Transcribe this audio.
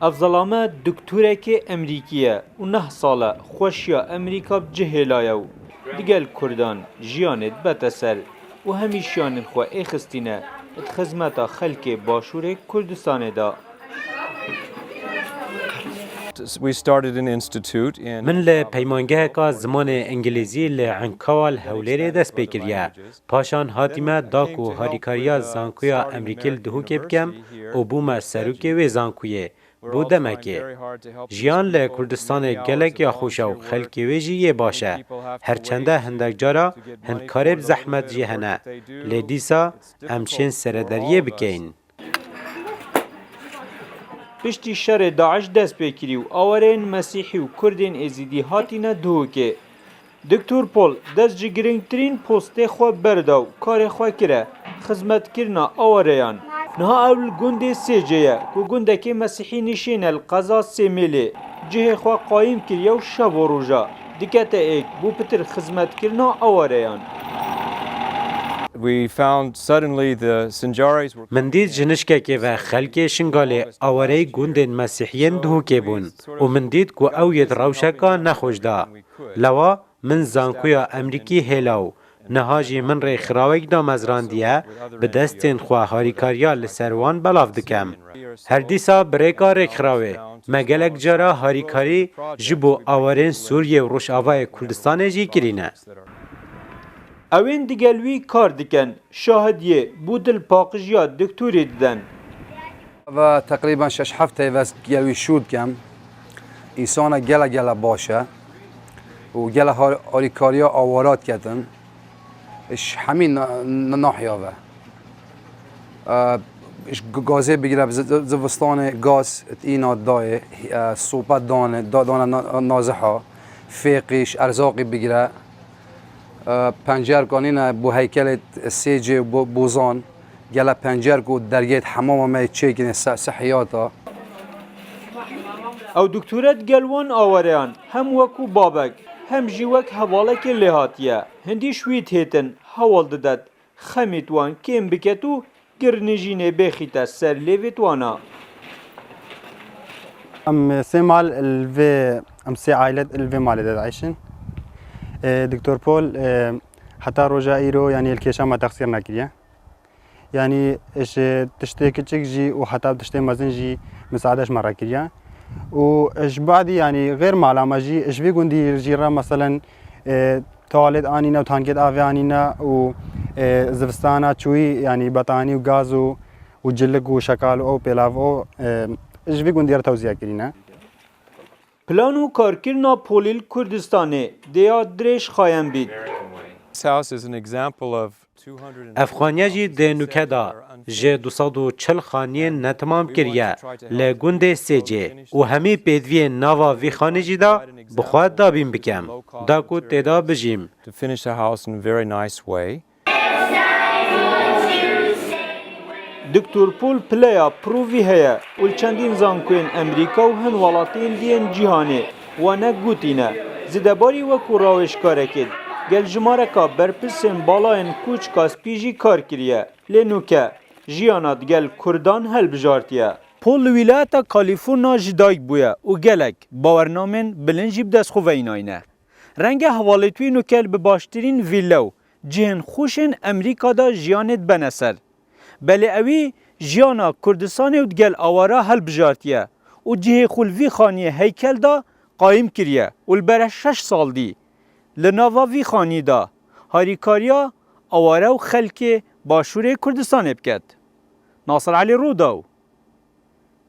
افزلامه دکتورک امریکیه و 9 ساله خوشیا امریکا بجهلایا و دیگل کردان جیانت بتسر و همیشیان خو اخستینه ات خدمت خلک باشور کردستان دا. من ل پیمانگه کا زمان انگلیزی ل عنکال هولیر دست بکریه پاشان هاتیمه داکو هاریکاریا زانکویا امریکیل دهو کم و بوم سروک و زانکویه بودمکه جیان ل کردستان گلک یا خوشا و خلکی ویجی یه باشه هرچنده هندک جارا هند کارب زحمت جهنه لیدیسا امچین سردریه بکین پشتی شر داعش دست بکری و آورین مسیحی و کردین ازیدی هاتینه دوکه. دکتور پول دست جگرنگترین پوسته خو بردا و کار خو کره خدمت کرنا آوریان. نها اول گنده سیجه که گنده که مسیحی نشین القضا سیمیلی جه خو قایم کریه و شب و روژا دکت ایک بو پتر خدمت کرنا آوریان. من دید جنشکه که و خلک شنگاله آواره گوندن مسیحیین دهو که بون و من دید که اوید روشکا نخوش دا لوا من زانکویا امریکی هلاو نهاجی من ری خراوک دا مزراندیه به دستین خواه هاریکاریا لسروان بلاف دکم هر دیسا بریکا ری خراوه مگلک جارا هاریکاری جبو آوارین سوریه و روش آوای کردستان جی کرینه اوین دیگلوی کار دکن شاهدیه بودل پاقجیا دکتوری دیدن و تقریبا 6 هفته و گلوی شود کم انسان گله باشه و گله هاریکاریا آوارات کردن اش همین ناحیه و اش گازه بگیره زوستان گاز اینا دای صوبت دانه نازها فیقش ارزاقی بگیره پنجر کنین بو هیکل سیج بوزان گله پنجر کو درگیت حمام ما چیکن صحیاتا او دکتورت گلوان آوریان هم وکو بابک هم جیوک حوالک لحاتیه هندی شویت هیتن حوال دادد خمیتوان کم بکتو گرنجینه بخیت سر لیویتوانا ام سمال الفي ام سي عائلة الفي مالي عايشين دكتور بول حتى رجائيرو يعني الكيشة ما تقصير ناكريا يعني ايش تشتي كتشك جي وحتى تشتي مازن جي مساعدش مرة كريا وايش بعد يعني غير معلومة جي ايش بيقول دي جيرا مثلا توالد انينا وتانكيت افي انينا و زفستانا شوي يعني بطاني وغازو وجلق وشكال او بيلافو ايش بيقول دي توزيع كرينا پلانو کارکرنا پولیل کردستانه دیا درش خوایم بید. افغانیا جی دنوکه دا جه 240 خانیه نتمام کریه لگونده سیجه و همی پیدوی ناوا وی خانه جی دا بخواد دا بیم بکم دا کو تیدا بجیم دکتور پول پلیا پرووی هیا و چندین زانکوین امریکا و هن ولاتین دین جهانی و نگوتینه زدباری و کوراوش کاره کد گل جمارکا برپسین بالاین کوچ کاسپیجی کار کریه لنوکه جیانات گل کردان هل بجارتیه پول ولایت کالیفورنیا جدایک بویا و گلک باورنامن بلنجیب دست خویناینه رنگ حوالتوی نوکل به باشترین ویلو جهن خوشن امریکا دا جیانت بنسر بله اوی جیانا کردستان و دگل آوارا هل بجارتیه و جه خلوی خانی هیکل دا قایم کریه و البره 6 سال دی لناوا وی خانی دا هاریکاریا آوارا و خلک باشور کردستان بکد ناصر علی روداو